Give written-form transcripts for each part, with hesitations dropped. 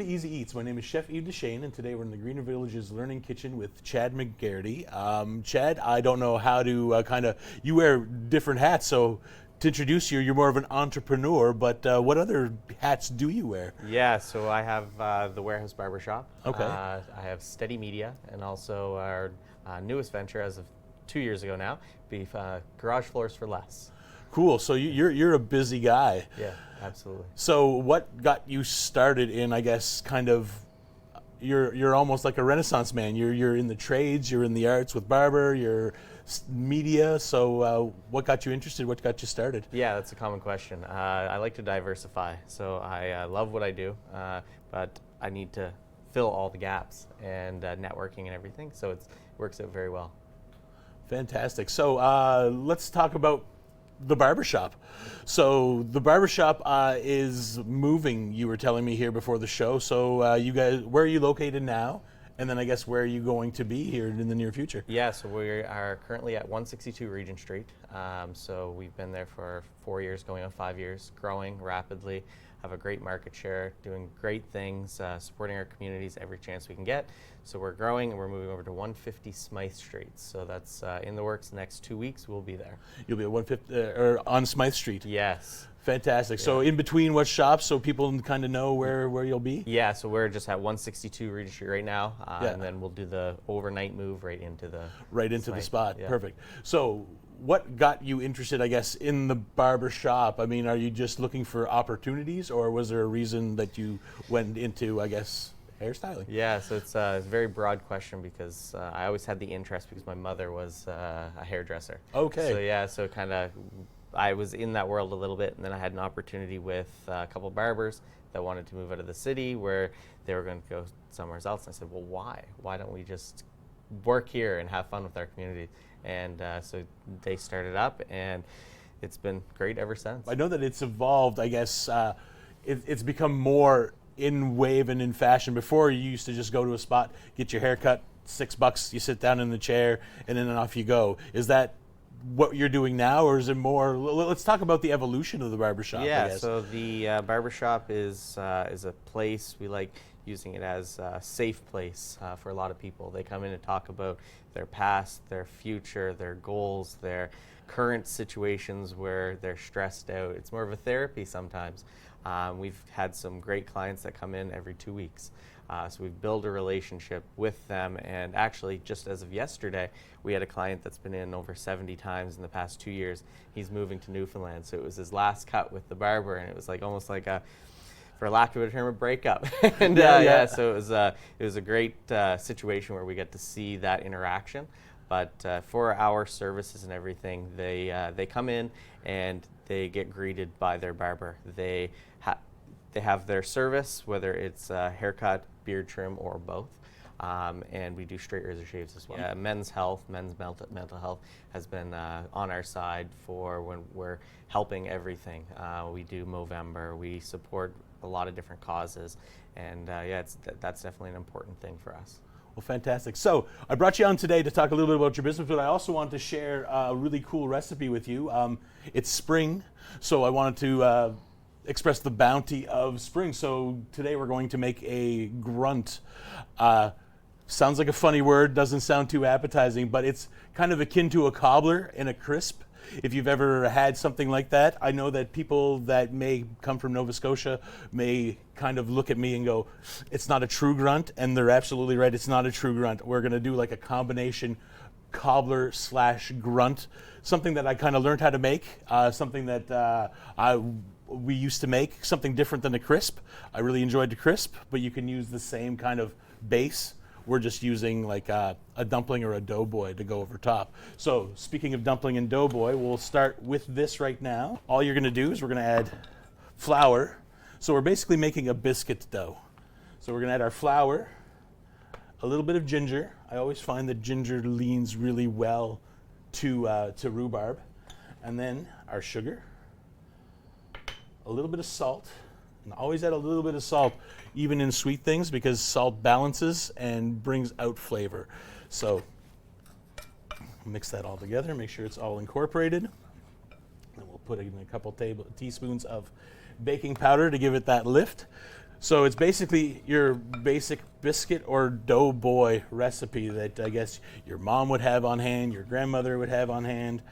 Welcome to Easy Eats. My name is Chef Yves Dechaine, and today we're in the Greener Villages Learning Kitchen with Chad McGarity. Chad, I don't know how to you wear different hats, so to introduce you, you're more of an entrepreneur, but what other hats do you wear? Yeah, so I have the Warehouse Barbershop. Okay. I have Steady Media, and also our newest venture as of 2 years ago now, Beef Garage Floors for Less. Cool. So you're a busy guy. Yeah, absolutely. So what got you started in, I guess, you're almost like a Renaissance man. You're in the trades, you're in the arts with barber, you're media. So what got you interested? What got you started? Yeah, that's a common question. I like to diversify, so I love what I do, but I need to fill all the gaps and networking and everything. So it works out very well. Fantastic. So let's talk about the barbershop. So the barbershop is moving, you were telling me here before the show. So you guys, where are you located now? And then I guess where are you going to be here in the near future? Yeah, so we are currently at 162 Regent Street. So we've been there for 4 years, going on 5 years, growing rapidly, have a great market share, doing great things, supporting our communities every chance we can get. So we're growing and we're moving over to 150 Smythe Street. So that's in the works. The next 2 weeks we'll be there. You'll be at 150 or on Smythe Street. Yes. Fantastic. Yeah. So in between what shops, so people kind of know where you'll be? Yeah, so we're just at 162 Regent Street right now, Yeah. and then we'll do the overnight move right into the the spot. Yeah. Perfect. So what got you interested, I guess, in the barber shop? I mean, are you just looking for opportunities, or was there a reason that you went into, I guess, hairstyling? Yeah, so it's a very broad question because I always had the interest because my mother was a hairdresser. Okay. So yeah, so kind of I was in that world a little bit, and then I had an opportunity with a couple barbers that wanted to move out of the city where they were going to go somewhere else. And I said, well, why? Why don't we just work here and have fun with our community? And so they started up, and it's been great ever since. I know that it's evolved, I guess. It's become more in wave and in fashion. Before, you used to just go to a spot, get your hair cut, $6, you sit down in the chair, and then off you go. Is that what you're doing now, or is it more? Let's talk about the evolution of the barbershop. Yeah, so the barbershop is a place we like using it as a safe place for a lot of people. They come in and talk about their past, their future, their goals, their current situations where they're stressed out. It's more of a therapy sometimes. We've had some great clients that come in every 2 weeks. So we've built a relationship with them, and actually just as of yesterday, we had a client that's been in over 70 times in the past 2 years. He's moving to Newfoundland, so it was his last cut with the barber, and it was like almost like a, for lack of a term, a breakup. And so it was a great situation where we get to see that interaction. But for our services and everything, they come in and they get greeted by their barber. They have their service, whether it's haircut, beard trim, or both. And we do straight razor shaves as well. Yeah, men's health, men's mental health has been on our side for when we're helping everything. We do Movember, we support a lot of different causes, and that's definitely an important thing for us. Well, fantastic. So I brought you on today to talk a little bit about your business, but I also wanted to share a really cool recipe with you. It's spring, so I wanted to express the bounty of spring. So today we're going to make a grunt. Sounds like a funny word, doesn't sound too appetizing, but it's kind of akin to a cobbler and a crisp. If you've ever had something like that, I know that people that may come from Nova Scotia may kind of look at me and go, it's not a true grunt, and they're absolutely right, it's not a true grunt. We're gonna do like a combination cobbler / grunt, something that I kind of learned how to make, something that we used to make, something different than a crisp. I really enjoyed the crisp, but you can use the same kind of base. We're just using like a dumpling or a doughboy to go over top. So speaking of dumpling and doughboy, we'll start with this right now. All you're gonna do is we're gonna add flour. So we're basically making a biscuit dough. So we're gonna add our flour, a little bit of ginger. I always find that ginger leans really well to rhubarb. And then our sugar, a little bit of salt, and always add a little bit of salt, even in sweet things, because salt balances and brings out flavor. So mix that all together, make sure it's all incorporated. And we'll put in a couple teaspoons of baking powder to give it that lift. So it's basically your basic biscuit or dough boy recipe that I guess your mom would have on hand, your grandmother would have on hand.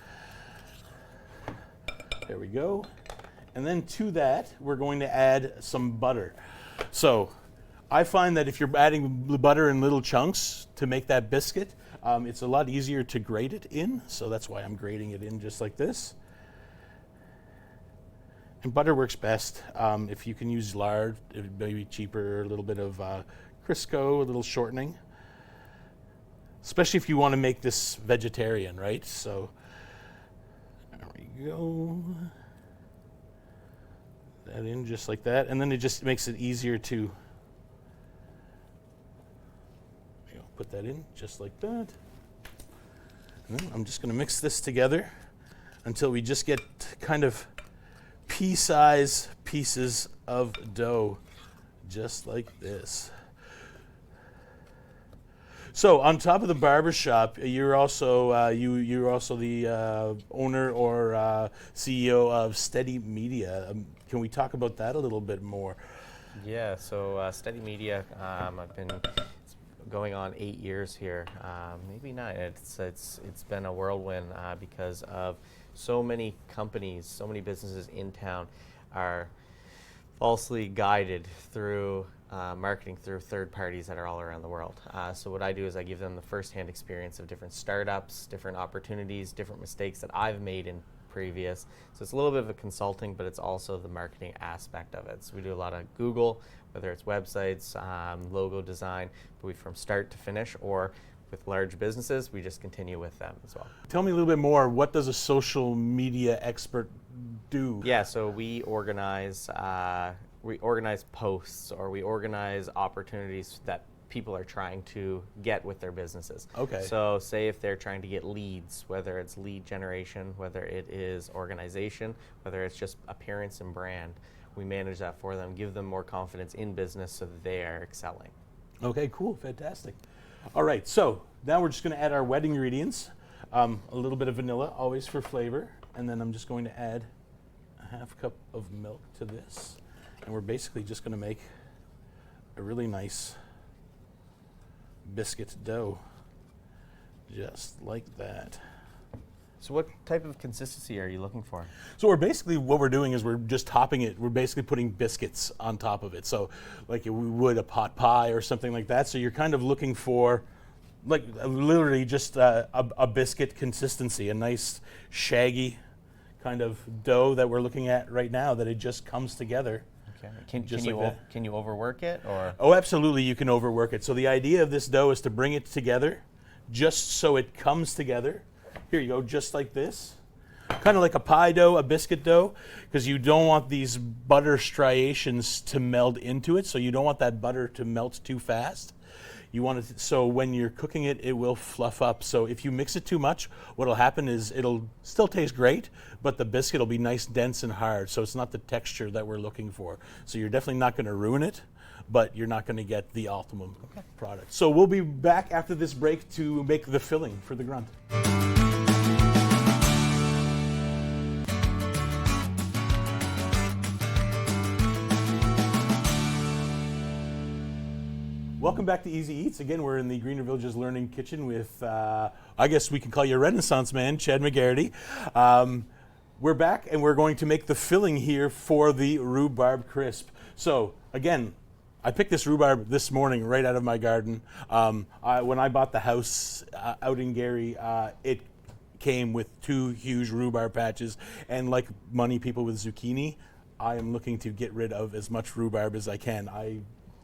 There we go. And then to that, we're going to add some butter. So I find that if you're adding the butter in little chunks to make that biscuit, it's a lot easier to grate it in. So that's why I'm grating it in just like this. And butter works best. If you can use lard, it may be cheaper, a little bit of Crisco, a little shortening. Especially if you want to make this vegetarian, right? So there we go. That in just like that. And then it just makes it easier to put that in just like that. And then I'm just going to mix this together until we just get kind of pea-size pieces of dough, just like this. So on top of the barbershop, you're also you're also the owner or CEO of Steady Media. Can we talk about that a little bit more? Yeah. So Steady Media, I've been going on 8 years here, maybe 9. It's been a whirlwind because of so many companies, so many businesses in town are falsely guided through marketing through third parties that are all around the world. So what I do is I give them the first-hand experience of different startups, different opportunities, different mistakes that I've made in previous. So it's a little bit of a consulting, but it's also the marketing aspect of it. So we do a lot of Google, whether it's websites, logo design, but we from start to finish, or with large businesses, we just continue with them as well. Tell me a little bit more. What does a social media expert do? Yeah, so we organize posts, or we organize opportunities that people are trying to get with their businesses. Okay. So say if they're trying to get leads, whether it's lead generation, whether it is organization, whether it's just appearance and brand, we manage that for them, give them more confidence in business so that they are excelling. Okay, cool, fantastic. All right, so now we're just going to add our wet ingredients. A little bit of vanilla, always for flavor. And then I'm just going to add a half cup of milk to this. And we're basically just going to make a really nice biscuit dough, just like that. So what type of consistency are you looking for? So we're basically, what we're doing is we're just topping it. We're basically putting biscuits on top of it. So like we would a pot pie or something like that. So you're kind of looking for like literally just a biscuit consistency, a nice shaggy kind of dough that we're looking at right now, that it just comes together. Okay. Can you overwork it, or? Oh, absolutely, you can overwork it. So the idea of this dough is to bring it together just so it comes together. Here you go, just like this. Kind of like a pie dough, a biscuit dough, because you don't want these butter striations to meld into it, so you don't want that butter to melt too fast. You want it so when you're cooking it, it will fluff up. So if you mix it too much, what'll happen is it'll still taste great, but the biscuit will be nice, dense, and hard. So it's not the texture that we're looking for. So you're definitely not going to ruin it, but you're not going to get the optimum product. So we'll be back after this break to make the filling for the grunt. Welcome back to Easy Eats. Again, we're in the Greener Villages Learning Kitchen with, I guess we can call you a Renaissance man, Chad McGarity. We're back and we're going to make the filling here for the rhubarb crisp. So again, I picked this rhubarb this morning right out of my garden. When I bought the house out in Gary, it came with 2 huge rhubarb patches, and like many people with zucchini, I am looking to get rid of as much rhubarb as I can. I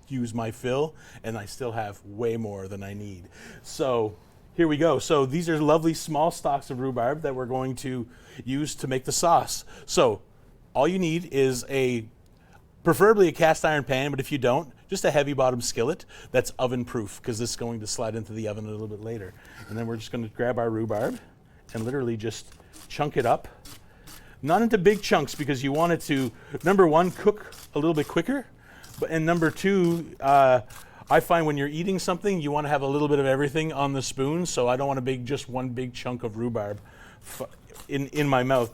use my fill and I still have way more than I need. So here we go. So these are lovely small stalks of rhubarb that we're going to use to make the sauce. So all you need is preferably a cast iron pan, but if you don't, just a heavy bottom skillet that's oven proof, because this is going to slide into the oven a little bit later. And then we're just going to grab our rhubarb and literally just chunk it up. Not into big chunks, because you want it to, number one, cook a little bit quicker. And number 2, I find when you're eating something, you want to have a little bit of everything on the spoon. So I don't want just one big chunk of rhubarb in my mouth.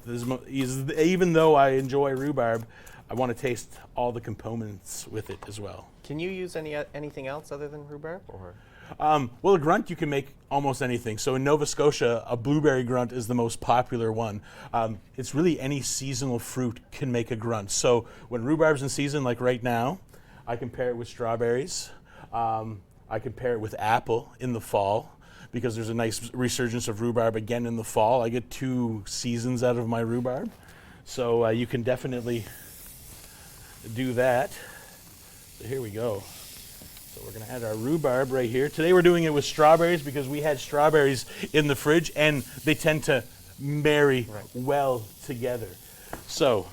Even though I enjoy rhubarb, I want to taste all the components with it as well. Can you use anything else other than rhubarb? Or Well, a grunt you can make almost anything. So in Nova Scotia, a blueberry grunt is the most popular one. It's really any seasonal fruit can make a grunt. So when rhubarb's in season, like right now, I can pair it with strawberries. I could pair it with apple in the fall because there's a nice resurgence of rhubarb again in the fall. I get 2 seasons out of my rhubarb. So you can definitely do that. So here we go. So we're going to add our rhubarb right here. Today we're doing it with strawberries because we had strawberries in the fridge and they tend to marry well together. So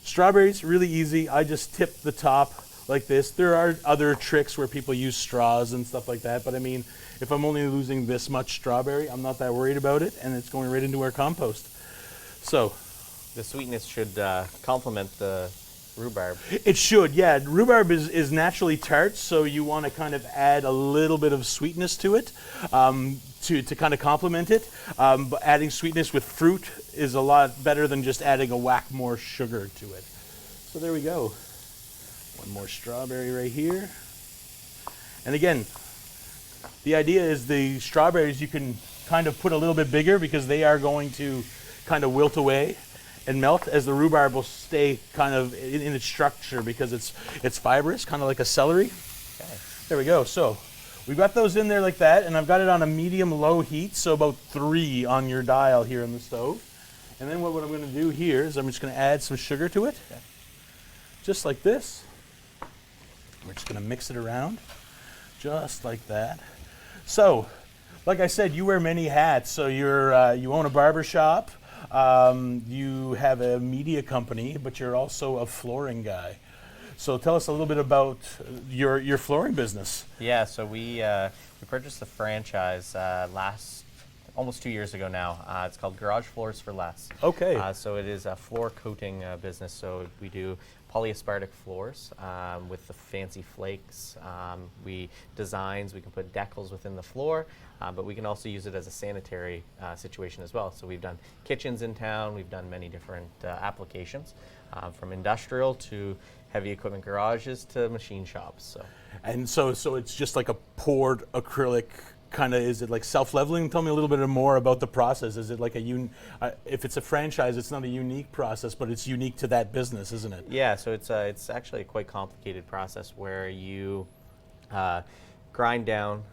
strawberries, really easy. I just tip the top like this. There are other tricks where people use straws and stuff like that, but I mean, if I'm only losing this much strawberry, I'm not that worried about it, and it's going right into our compost. So the sweetness should complement the rhubarb. It should, yeah. Rhubarb is naturally tart, so you want to kind of add a little bit of sweetness to it to kind of complement it. But adding sweetness with fruit is a lot better than just adding a whack more sugar to it. So there we go. One more strawberry right here. And again, the idea is the strawberries you can kind of put a little bit bigger because they are going to kind of wilt away and melt, as the rhubarb will stay kind of in its structure because it's fibrous, kind of like a celery. Okay. There we go. So we've got those in there like that, and I've got it on a medium-low heat, so about 3 on your dial here in the stove. And then what I'm going to do here is I'm just going to add some sugar to it, just like this. We're just going to mix it around, just like that. So, like I said, you wear many hats. So you own a barber shop, you have a media company, but you're also a flooring guy. So tell us a little bit about your flooring business. Yeah, so we purchased the franchise almost 2 years ago now. It's called Garage Floors for Less. Okay. So it is a floor coating business. So we do polyaspartic floors with the fancy flakes. We can put decals within the floor, but we can also use it as a sanitary situation as well. So we've done kitchens in town. We've done many different applications, from industrial to heavy equipment garages to machine shops. So it's just like a poured acrylic kind of, is it like self-leveling? Tell me a little bit more about the process. Is it like if it's a franchise, it's not a unique process, but it's unique to that business, isn't it? Yeah, so it's actually a quite complicated process where you grind down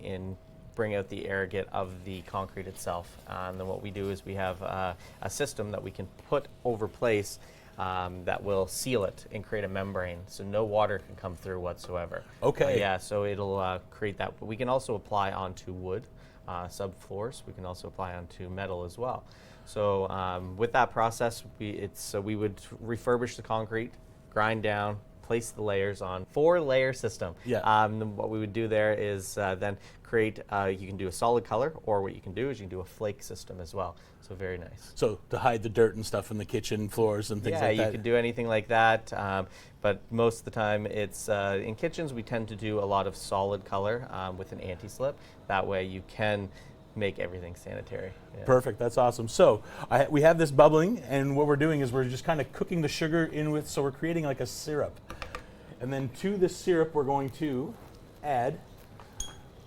and bring out the aggregate of the concrete itself. And then what we do is we have a system that we can put over place that will seal it and create a membrane, so no water can come through whatsoever. Okay. Yeah, so it'll create that. But we can also apply onto wood subfloors. We can also apply onto metal as well. So with that process, we would refurbish the concrete, grind down, place the layers on 4-layer system. Yeah. What we would do there is then create, you can do a solid color, or what you can do is you can do a flake system as well. So very nice. So to hide the dirt and stuff in the kitchen floors and things like that. Yeah, you could do anything like that. But most of the time, it's in kitchens, we tend to do a lot of solid color with an anti-slip. That way you can make everything sanitary. Yeah. Perfect, that's awesome. So we have this bubbling, and what we're doing is we're just kind of cooking the sugar in with, so we're creating like a syrup. And then to this syrup, we're going to add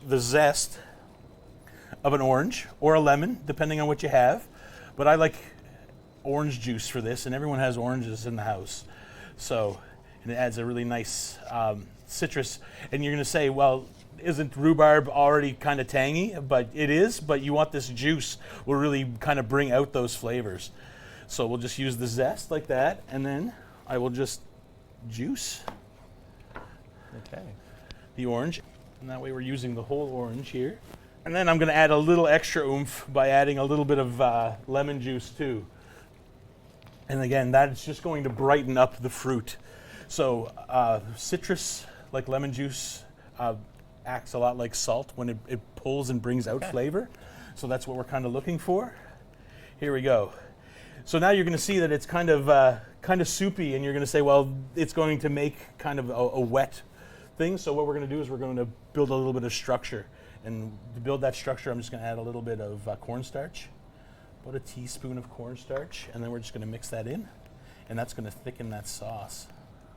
the zest of an orange or a lemon, depending on what you have. But I like orange juice for this, and everyone has oranges in the house. So, and it adds a really nice citrus. And you're going to say, well, isn't rhubarb already kind of tangy? But it is, but you want this juice will really kind of bring out those flavors. So we'll just use the zest like that, and then I will just juice the orange. And that way we're using the whole orange here. And then I'm going to add a little extra oomph by adding a little bit of lemon juice too. And again, that's just going to brighten up the fruit. So citrus, like lemon juice, acts a lot like salt when it pulls and brings out flavor. So that's what we're kind of looking for. Here we go. So now you're going to see that it's kind of soupy, and you're going to say, well, it's going to make kind of a wet thing. So what we're going to do is we're going to build a little bit of structure. And to build that structure, I'm just going to add a little bit of cornstarch, about a teaspoon of cornstarch, and then we're just going to mix that in. and that's going to thicken that sauce.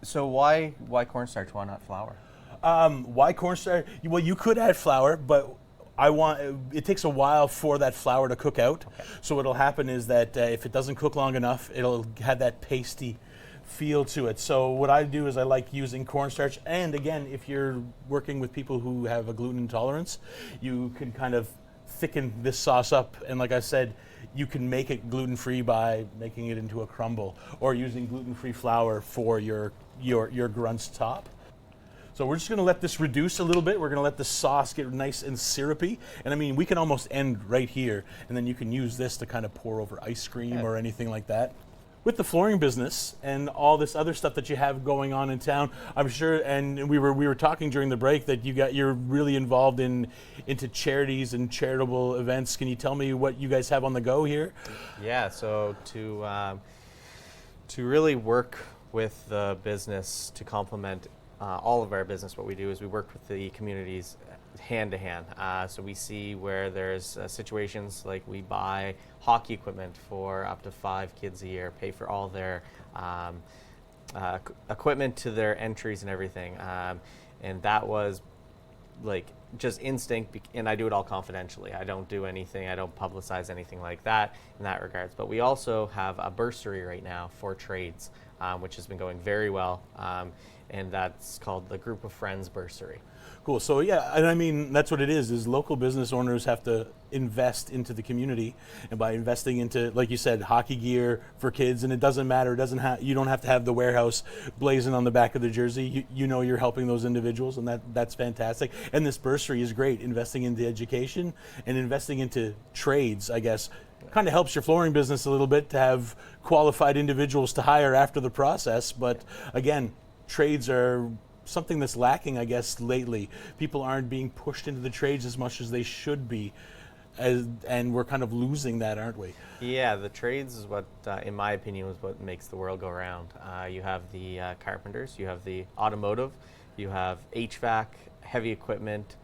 So why cornstarch? Why not flour? Why cornstarch? Well, you could add flour, but it takes a while for that flour to cook out. Okay. So what'll happen is that if it doesn't cook long enough, it'll have that pasty feel to it. So what I do is I like using cornstarch. And again, if you're working with people who have a gluten intolerance, you can kind of thicken this sauce up. And like I said, you can make it gluten-free by making it into a crumble or using gluten-free flour for your grunt's top. So we're just going to let this reduce a little bit. We're going to let the sauce get nice and syrupy. And I mean, we can almost end right here, and then you can use this to kind of pour over ice cream or anything like that. With the flooring business and all this other stuff that you have going on in town, I'm sure, and we were talking during the break that you're really involved into charities and charitable events. Can you tell me what you guys have on the go here? Yeah, so to really work with the business to complement all of our business, what we do is we work with the communities hand to hand. So we see where there's situations like we buy hockey equipment for up to 5 kids a year, pay for all their equipment to their entries and everything. And that was like just instinct, and I do it all confidentially. I don't do anything, I don't publicize anything like that in that regards. But we also have a bursary right now for trades, which has been going very well. And that's called the Group of Friends Bursary. Cool. So yeah, and I mean, that's what it is local business owners have to invest into the community, and by investing into, like you said, hockey gear for kids, and it doesn't matter, you don't have to have the warehouse blazing on the back of the jersey. You know you're helping those individuals, and that's fantastic. And this bursary is great, investing into education and investing into trades, I guess. Kind of helps your flooring business a little bit to have qualified individuals to hire after the process, but again, trades are something that's lacking, I guess, lately. People aren't being pushed into the trades as much as they should be, and we're kind of losing that, aren't we? Yeah, the trades is what, in my opinion, is what makes the world go round. You have the carpenters, you have the automotive, you have HVAC, heavy equipment,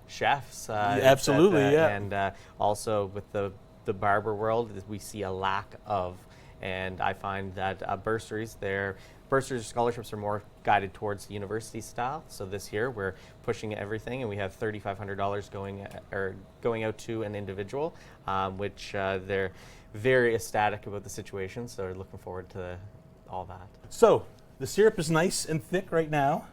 chefs. Absolutely, yeah. And also with the barber world, we see a lack of, and I find that bursaries scholarships are more guided towards the university style. So this year we're pushing everything, and we have $3,500 going out to an individual, which they're very ecstatic about the situation. So we're looking forward to all that. So the syrup is nice and thick right now,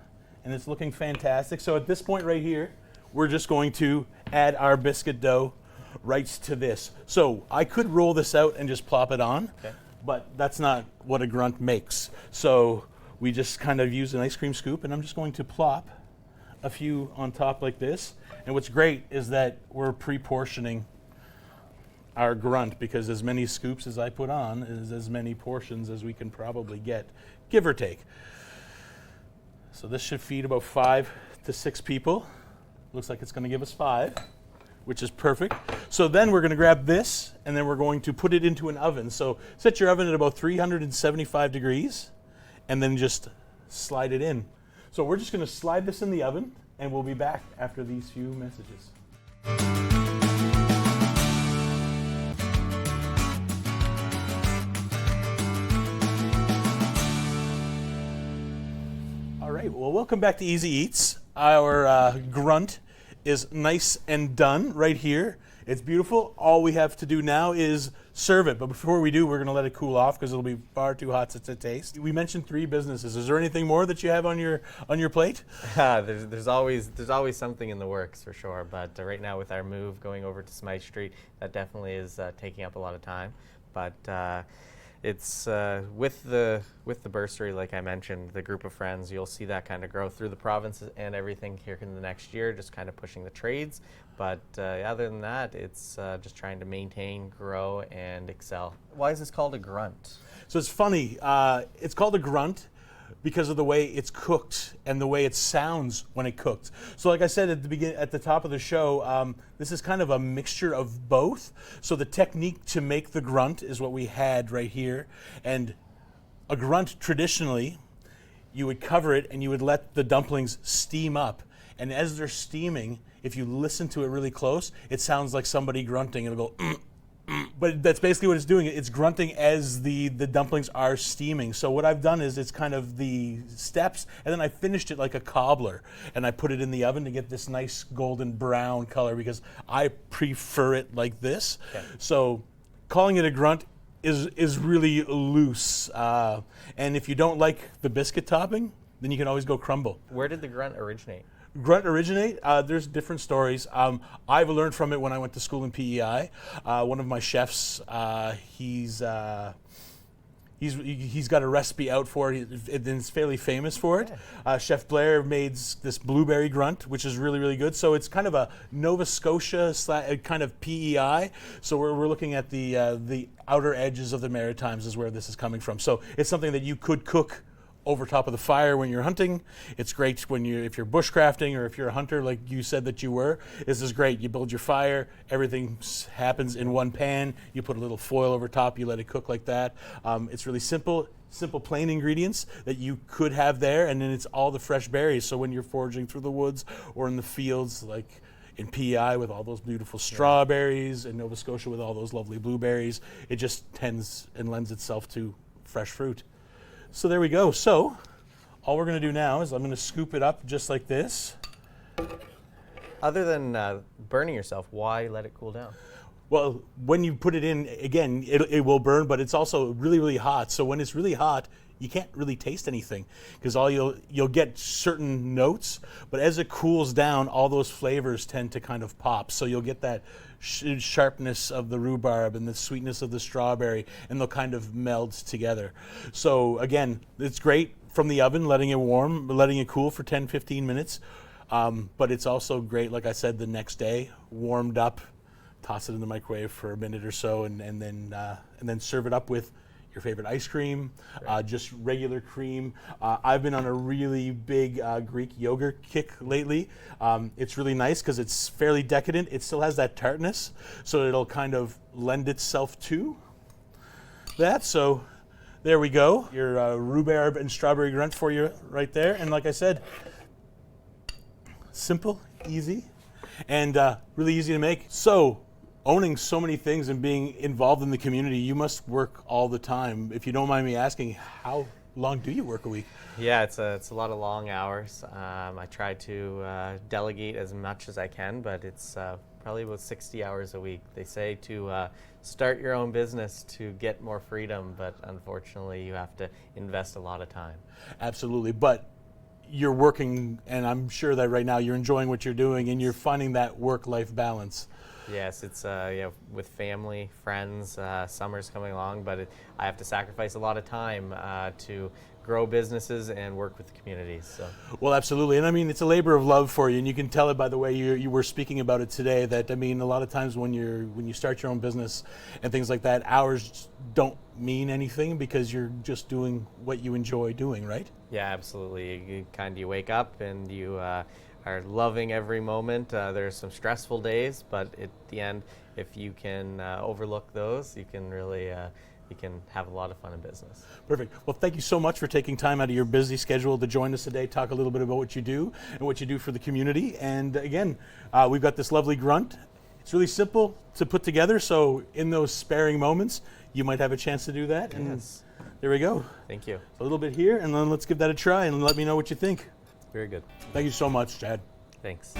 and it's looking fantastic. So at this point right here, we're just going to add our biscuit dough right to this. So I could roll this out and just plop it on. Okay. But that's not what a grunt makes. So we just kind of use an ice cream scoop, and I'm just going to plop a few on top like this. And what's great is that we're pre-portioning our grunt, because as many scoops as I put on is as many portions as we can probably get, give or take. So this should feed about 5 to 6 people. Looks like it's going to give us 5. Which is perfect. So then we're going to grab this, and then we're going to put it into an oven. So set your oven at about 375 degrees, and then just slide it in. So we're just going to slide this in the oven, and we'll be back after these few messages. All right, well, welcome back to Easy Eats. Our grunt is nice and done right here. It's beautiful. All we have to do now is serve it. But before we do, we're going to let it cool off because it'll be far too hot to taste. We mentioned 3 businesses. Is there anything more that you have on your plate? There's always something in the works for sure. But right now, with our move going over to Smythe Street, that definitely is taking up a lot of time. But it's with the bursary, like I mentioned, the Group of Friends, you'll see that kind of grow through the province and everything here in the next year, just kind of pushing the trades. But other than that, it's just trying to maintain, grow, and excel. Why is this called a grunt? So it's funny. It's called a grunt because of the way it's cooked and the way it sounds when it cooked. So like I said at the top of the show, this is kind of a mixture of both. So the technique to make the grunt is what we had right here. And a grunt, traditionally, you would cover it and you would let the dumplings steam up. And as they're steaming, if you listen to it really close, it sounds like somebody grunting. It'll go, But that's basically what it's doing. It's grunting as the dumplings are steaming. So what I've done is it's kind of the steps, and then I finished it like a cobbler, and I put it in the oven to get this nice golden brown color because I prefer it like this. Okay. So calling it a grunt is really loose. And if you don't like the biscuit topping, then you can always go crumble. Where did the grunt originate? Grunt originate? There's different stories. I've learned from it when I went to school in PEI. One of my chefs, he's got a recipe out for it. It's fairly famous for it. Chef Blair made this blueberry grunt, which is really, really good. So it's kind of a Nova Scotia kind of PEI. So we're looking at the outer edges of the Maritimes is where this is coming from. So it's something that you could cook over top of the fire when you're hunting. It's great if you're bushcrafting or if you're a hunter like you said that you were. This is great. You build your fire, everything happens in one pan. You put a little foil over top, you let it cook like that. It's really simple plain ingredients that you could have there, and then it's all the fresh berries. So when you're foraging through the woods or in the fields like in PEI with all those beautiful strawberries, and Nova Scotia with all those lovely blueberries, it just tends and lends itself to fresh fruit. So there we go. So all we're going to do now is I'm going to scoop it up just like this. Other than burning yourself, why let it cool down? Well, when you put it in, again, it will burn, but it's also really, really hot. So when it's really hot, you can't really taste anything because you'll get certain notes, but as it cools down, all those flavors tend to kind of pop. So you'll get that sharpness of the rhubarb and the sweetness of the strawberry, and they'll kind of meld together. So again, it's great from the oven, letting it cool for 10-15 minutes. But it's also great, like I said, the next day, warmed up, toss it in the microwave for a minute or so, and then serve it up with your favorite ice cream, just regular cream. I've been on a really big Greek yogurt kick lately. It's really nice because it's fairly decadent. It still has that tartness, so it'll kind of lend itself to that. So there we go. Your rhubarb and strawberry grunt for you right there. And like I said, simple, easy, and really easy to make. So owning so many things and being involved in the community, you must work all the time. If you don't mind me asking, how long do you work a week? Yeah, it's a lot of long hours. I try to delegate as much as I can, but it's probably about 60 hours a week. They say to start your own business to get more freedom, but unfortunately you have to invest a lot of time. Absolutely, but you're working, and I'm sure that right now you're enjoying what you're doing and you're finding that work-life balance. Yes, it's with family, friends, summer's coming along, but I have to sacrifice a lot of time to grow businesses and work with the communities. So. Well, absolutely, and I mean it's a labor of love for you, and you can tell it by the way you were speaking about it today. That I mean, a lot of times when you start your own business and things like that, hours don't mean anything because you're just doing what you enjoy doing, right? Yeah, absolutely. You wake up and you are loving every moment. There's some stressful days, but at the end, if you can overlook those, you can really you can have a lot of fun in business. Perfect. Well, thank you so much for taking time out of your busy schedule to join us today, talk a little bit about what you do and what you do for the community. And again, we've got this lovely grunt. It's really simple to put together, so in those sparing moments, you might have a chance to do that. And yes. There we go. Thank you. A little bit here, and then let's give that a try and let me know what you think. Very good. Thank you so much, Chad. Thanks.